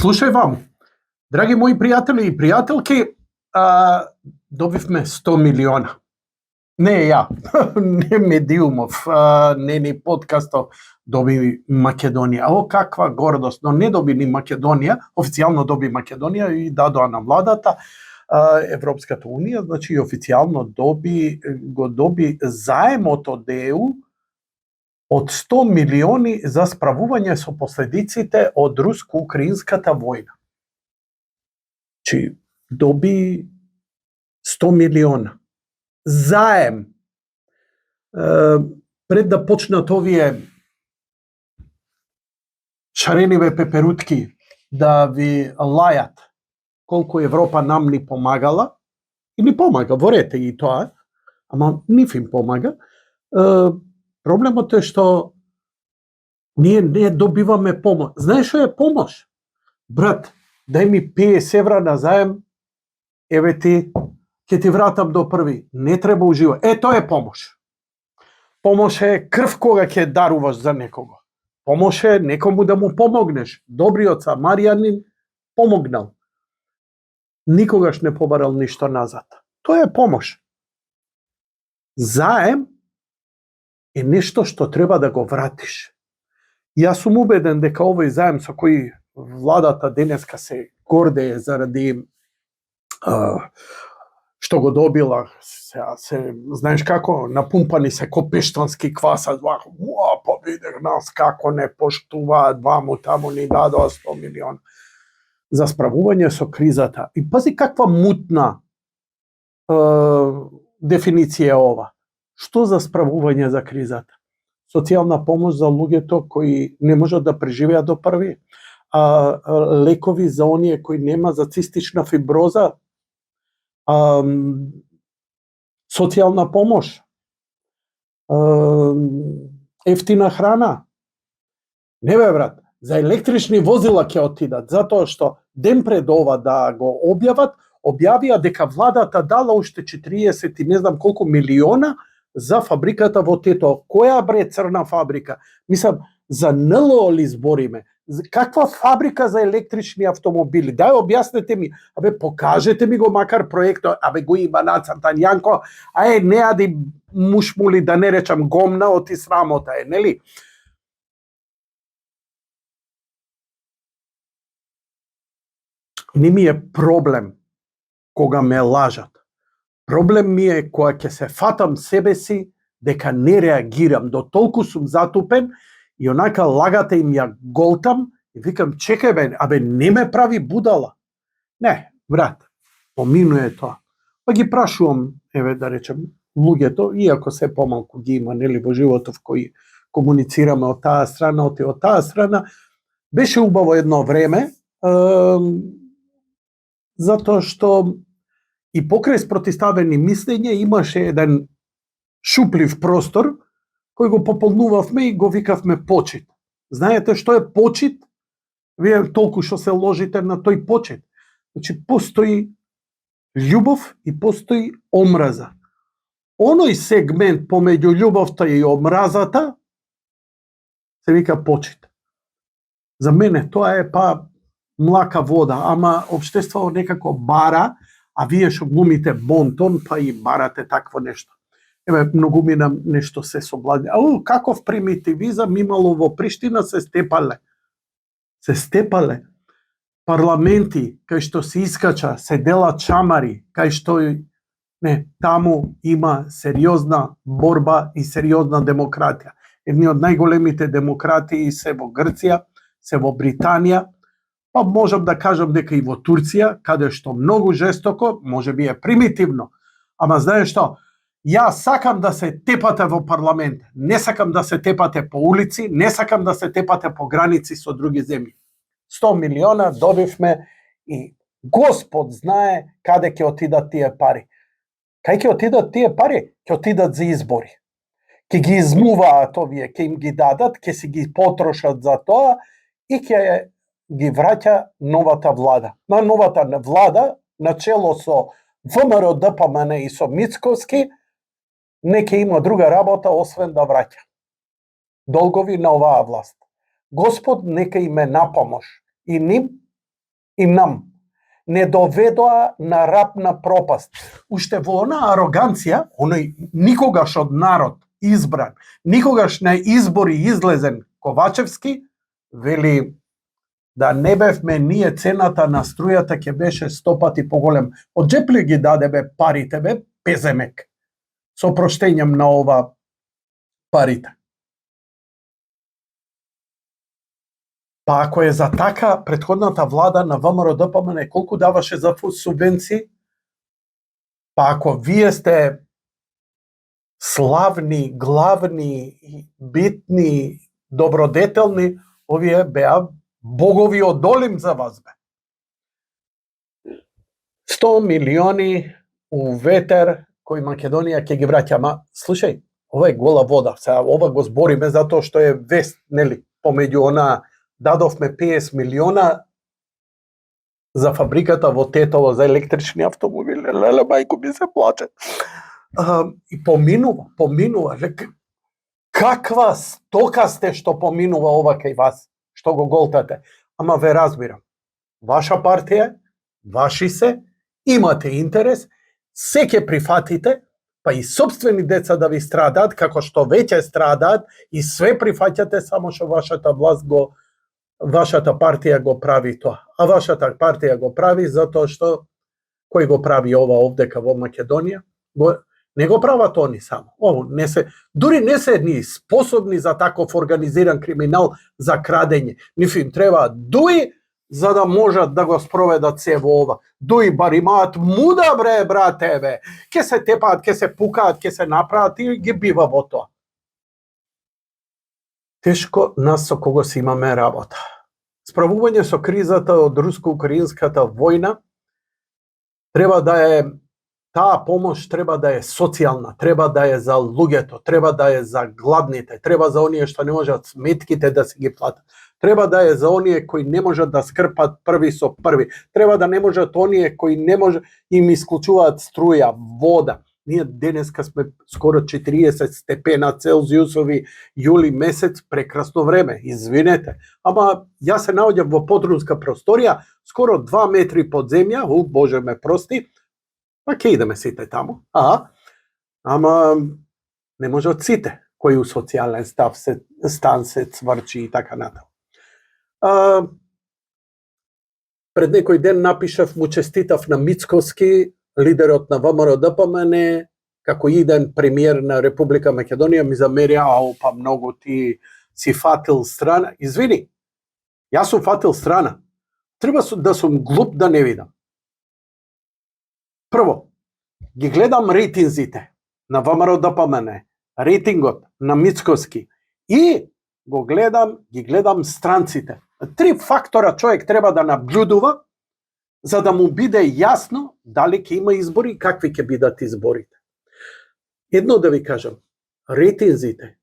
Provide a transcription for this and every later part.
Слушај вам, драги мои пријатели и пријателки, добивме 100 милиона. Не ја, не Медиумов, не ни подкастов доби Македонија. О, каква гордост, но не доби ни Македонија, официјално доби Македонија и дадоа на владата Европската унија, значи официјално го доби заемот од ЕУ од 100 милиони за справување со последиците од руско-украинската војна. Чи доби 100 милиона. Заем. Пред да почнат овие шарениве пеперутки да ви лајат колку Европа нам ни помагала, и ни помага, ворете и тоа, ама ниф им помага, проблемот е што ние не добиваме помош. Знаеш што е помош? Брат, дај ми 50 евра на заем, еве ти, ќе ти вратам до први. Не треба ужива. Тоа е помош. Помош е крв кога ќе даруваш за некого. Помош е некому да му помогнеш. Добриот самарјанин помогнал. Никогаш не побарал ништо назад. Тоа е помош. Заем е нешто што треба да го вратиш. Јас сум убеден дека овој заем со кој владата денеска се гордее заради што го добила, знаеш како, напумпани се ко пештански кваса, па видех нас како не поштуваат, ваму таму ни дадоа 100 милиона за справување со кризата. И пази каква мутна дефиниција е ова. Што за справување за кризата? Социјална помош за луѓето кои не можат да преживеат до први, лекови за оние кои нема за цистична фиброза, социјална помош, ефтина храна. Не бе, брат, за електрични возила ќе отидат, затоа што ден пред ова да го објавија дека владата дала уште 40 и не знам колку милиона за фабриката во Тето. Која бре црна фабрика? Мислам, за НЛО ли збориме? Каква фабрика за електрични автомобили? Дај објаснете ми, покажете ми го макар проектот, го има нацртан Јанко, не ади мушмули да не речам гомна, оти срамота е, нели? Не ми е проблем кога ме лажат. Проблем ми е кога ќе се фатам себе си дека не реагирам, до толку сум затупен и онака лагата им ја голтам и викам чекај бе, не ме прави будала. Не, брат, поминуе тоа. Па ги прашувам, да речем, луѓето, иако се помалку ги има, нели, во животов кои комуницираме од таа страна, од таа страна, беше убаво едно време, затоа што и покрај спротиставени мислења имаше еден шуплив простор кој го пополнувавме и го викавме почит. Знаете што е почит? Вие толку што се ложите на тој почит. Значи, постои љубов и постои омраза. Оној сегмент помеѓу љубовта и омразата се вика почит. За мене тоа е млака вода, ама општеството некако бара, а вие што глумите бонтон, па и барате такво нешто. Многумина нешто се соблади. Каков примитивизам имало во Приштина, се степале. Се степале. Парламенти, кај што се искача, се делат чамари, кај што таму има сериозна борба и сериозна демократија. Едни од најголемите демократии се во Грција, се во Британија, па можам да кажам дека и во Турција, каде што многу жестоко, може би е примитивно, ама знаеш што, јас сакам да се тепате во парламент, не сакам да се тепате по улици, не сакам да се тепате по граници со други земји. 100 милиона добивме и Господ знае каде ќе отидат тие пари. Кај ќе отидат тие пари? Ќе отидат за избори. Ќе ги измуваат овие, ќе им ги дадат, ќе си ги потрошат за тоа и ќе ги враќа новата влада. На новата влада, начело со ВМРО ДПМН и со Мицковски, не ќе има друга работа освен да враќа долгови на оваа власт. Господ нека им е на помош и ним и нам. Не доведоа на раб на пропаст. Уште во она ароганција, оној никогаш од народ избран, никогаш на избори излезен Ковачевски, вели да не бевме ние, цената на струјата ќе беше 100 пати поголем. Од джеп ли ги дадебе парите, бе, пеземек? Со проштењем на ова парите. Па ако е за така, претходната влада на ВМРО ДПМН колку даваше за субвенции? Па ако вие сте славни, главни, битни, добродетелни, овие беа богови од Олим за вас, бе. 100 милиони у ветер кој Македонија ќе ги враќа. Ма, слушај, ова е гола вода. Сега ова го збориме затоа што е вест, нели? Помеѓу она дадовме 50 милиона за фабриката во Тетово за електрични автомобили. Леле, мајко ми се плаче. И поминува. Каква стока сте што поминува ова кај вас, што го голтате. Ама ве разбирам. Ваша партија, ваши се, имате интерес, се ќе прифатите, па и собствени деца да ви страдаат, како што веќе страдаат, и све прифаќате, само што вашата партија го прави тоа. А вашата партија го прави затоа што кој го прави ова овдека во Македонија? Не го прават они само. Дури не се ни способни за таков организиран криминал за крадење. Ниф им треба дуи за да можат да го спроведат се во ова. Дуи бар имаат муда, бре, брате, бе. Ке се тепаат, ке се пукаат, ке се направат и ги бива во тоа. Тешко нас со кого си имаме работа. Справување со кризата од руско-украинската војна треба да е, таа помош треба да е социјална, треба да е за луѓето, треба да е за гладните, треба за оние што не можат сметките да се ги платат, треба да е за оние кои не можат да скрпат први со први, треба да не можат оние кои не можат им исклучуваат струја, вода. Ние денеска сме скоро 40 степена Целзиусови, јули месец, прекрасно време, извинете. Ама јас се наоѓам во подрумска просторија, скоро 2 метри под земја, Боже ме прости, па ке идеме сите таму. Ама не може од сите, кои у социјален стан се цврчи и така натаму. Пред некој ден напишав, му честитав на Мицковски, лидерот на ВМРО ДПМН, како иден премиер на Република Македонија, ми замерија, па многу ти си фатил страна. Извини, јас сум фатил страна. Треба да сум глуп да не видам. Прво, ги гледам рейтинзите на ВМРО ДПМН, рейтингот на Мицковски и ги гледам странците. 3 фактора човек треба да наблюдува за да му биде јасно дали ќе има избори и какви ќе бидат изборите. Едно да ви кажам, рейтинзите,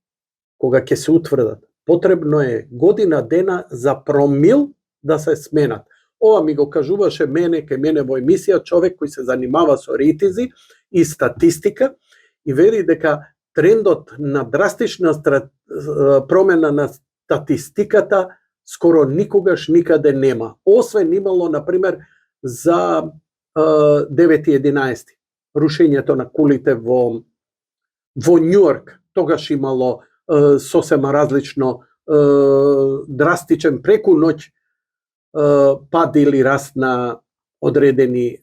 кога ќе се утврдат, потребно е година дена за промил да се сменат. Ова ми го кажуваше кај мене во емисија човек кој се занимава со рейтинзи и статистика и вери дека трендот на драстична промена на статистиката скоро никогаш никаде нема. Освен имало, например, за 9.11. Рушењето на кулите во Њујорк. Тогаш имало сосема различно драстичен преку ноќ пад или раст на одредени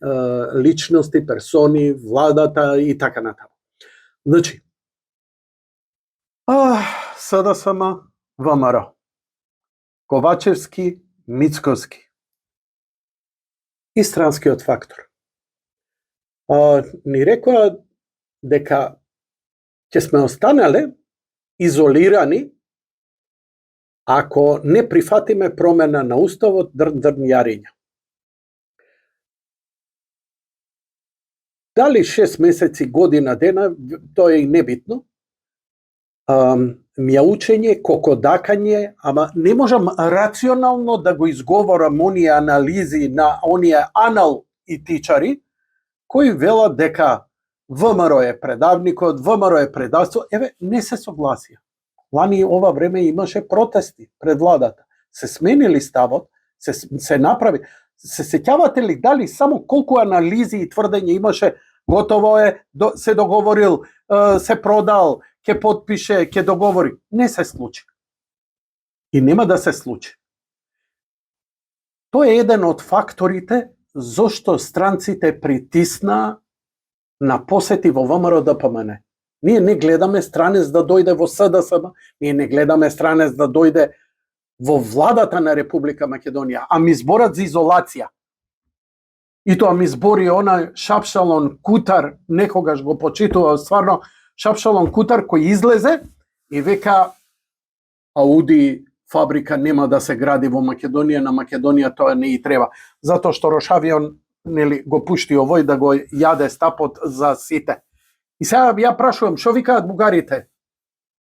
личности, персони, владата и така натаму. Значи, СДСМ, ВМРО, Ковачевски, Мицковски и странскиот фактор. Ни рекоа дека ќе сме останале изолирани ако не прифатиме промена на уставот дрн јариња. Дали 6 месеци, година, дена, тоа е и небитно. мјаучење, кокодакање, ама не можам рационално да го изговорам оние анализи на оние аналитичари кои велат дека ВМРО е предавникот, ВМРО е предавство. Еве, не се согласија. Лани ова време имаше протести пред владата. Се сменили ставот, се направи. Се сеќавате ли дали само колку анализи и тврдење имаше, готово е, се договорил, се продал, ќе подпише, ќе договори. Не се случи. И нема да се случи. Тоа е еден од факторите зошто странците притисна на посети во ВМРО-ДПМН. Ние не гледаме странец да дојде во СДСМ, ние не гледаме странец да дојде во владата на Република Македонија, а ми зборат за изолација. И тоа ми збори она Шапшалон Кутар, некогаш го почитував стварно, Шапшалон Кутар кој излезе и века Ауди фабрика нема да се гради во Македонија, на Македонија тоа не и треба, затоа што Рошавион го пушти овој да го јаде стапот за сите. И сега ја прашувам, што викаат бугарите?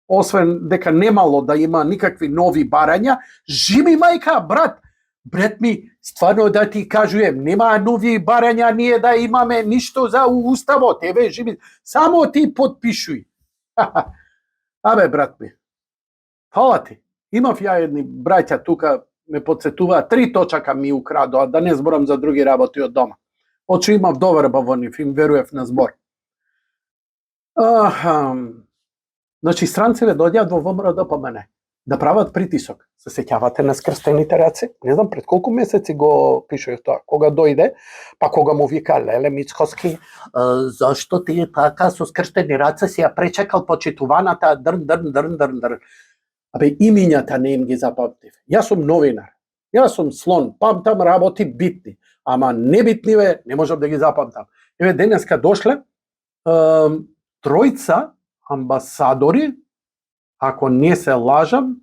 Освен дека немало да има никакви нови барања, живи мајка, брат ми, стварно да ти кажувам, нема нови барања, ние да имаме ништо за уставот, еве живи, само ти подпишуј. Абе, брат ми, фала ти. Имав ја едни браќа тука, ме подсетуваа, 3 точака ми украдоа, да не зборам за други работи од дома. Очу имав доверба во нив, им веруев на збор. Значи, странците доаѓаат во ВМРО-ДПМН да прават притисок. Се сеќавате на скрстените раце? Не знам пред колку месеци го пишував тоа. Кога дојде, па кога му вика Леле Мицкоски, зашто ти така со скрстени раце си ја пречекал почитуваната дрн. Абе, имињата не им ги запамтив. Јас сум новинар. Јас сум слон, памтам работи битни, ама небитниве не можам да ги запамтам. Еве денеска дошле тројца амбасадори, ако не се лажам,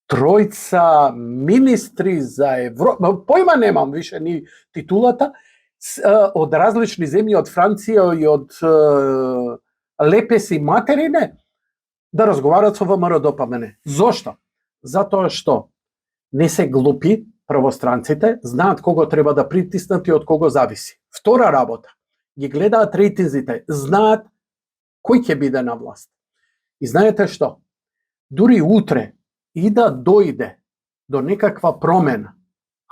тројца министри за Европа, појма немам више ни титулата, од различни земји, од Франција и од лепеси материне, да разговарат со ВМРО-ДПМН. Зошто? Затоа што не се глупи правостранците, знаат кого треба да притиснат и од кого зависи. Втора работа, ги гледаат рейтинзите, знаат кој ќе биде на власт. И знаете што? Дури утре и да дојде до некаква промена,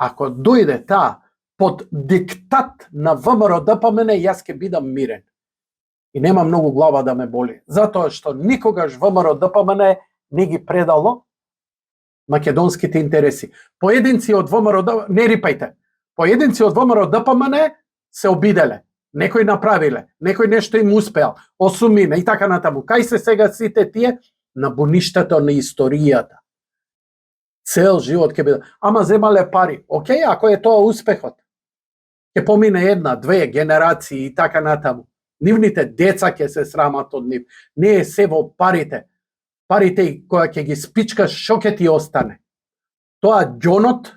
ако дојде таа под диктат на ВМРО-ДПМН, јас ќе бидам мирен. И нема многу глава да ме боли. Затоа што никогаш ВМРО-ДПМН не ги предало македонските интереси. Поединци од ВМРО, не рипајте, поединци од ВМРО-ДПМН се обиделе, некој направиле, некој нешто им успеал, осумина и така натаму. Кај се сега сите тие? На буништата на историјата. Цел живот ќе биде. Ама земале пари. Океј, ако е тоа успехот, ќе помине една, две генерации и така натаму. Нивните деца ќе се срамат од нив. Не е се во парите. Парите која ќе ги спичкаш, шо ќе ти остане? Тоа ѓонот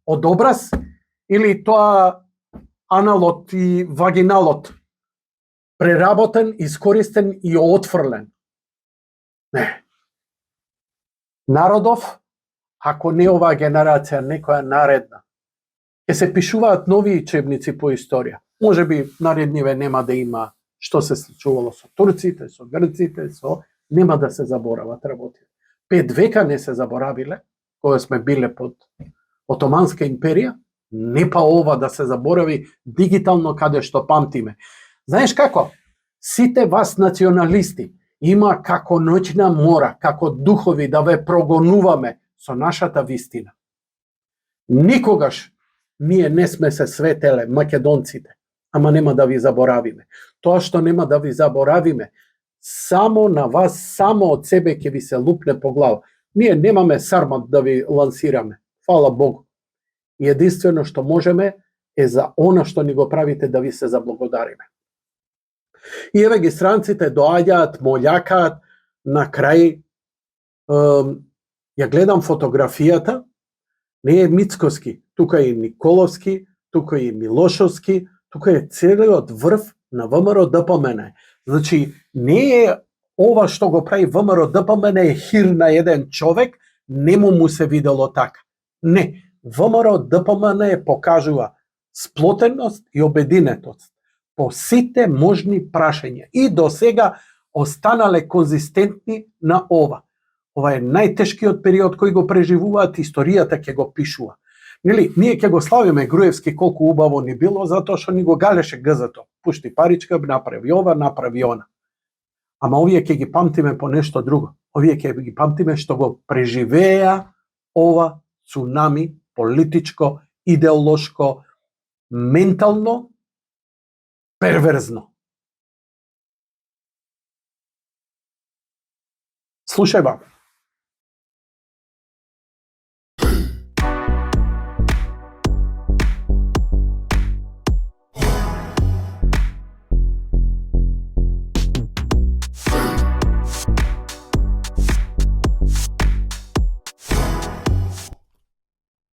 од образ или тоа аналот и вагиналот преработен, искористен и отфрлен? Не. Народов, ако не оваа генерација, некоја наредна, ќе се пишуваат нови учебници по историја. Може би наредниве нема да има што се случувало со турците, со грците, нема да се заборават работи. 5 века не се заборавиле, кога сме биле под Отоманска империја, не па ова да се заборави дигитално каде што памтиме. Знаеш како? Сите вас националисти има како ноќна мора, како духови да ве прогонуваме со нашата вистина. Никогаш ние не сме се светеле, македонците, ама нема да ви заборавиме. Тоа што нема да ви заборавиме, само на вас, само од себе ќе ви се лупне по глава. Ние немаме сармат да ви лансираме, фала Богу. И единствено што можеме е за она што ни го правите да ви се заблагодариме. И еве ги странците доаѓаат, молјакаат, на крај ја гледам фотографијата, не е Мицкоски, тука е Николовски, тука е Милошовски, тука е целиот врв на ВМРО-ДПМН. Значи, не е ова што го прави ВМРО ДПМН е хир на еден човек, нему му се видело така. Не, ВМРО ДПМН покажува сплотеност и обединетост по сите можни прашања и до сега останале конзистентни на ова. Ова е најтешкиот период кој го преживуваат, историјата ќе го пишува. Нели, ние ќе го славиме Груевски колку убаво ни било, затоа што ни го галеше гзото. Пушти паричка, направи ова, направи она. Ама овие ќе ги памтиме по нешто друго. Овие ќе ги памтиме што го преживеа ова цунами политичко, идеолошко, ментално, перверзно. Слушај, бабе.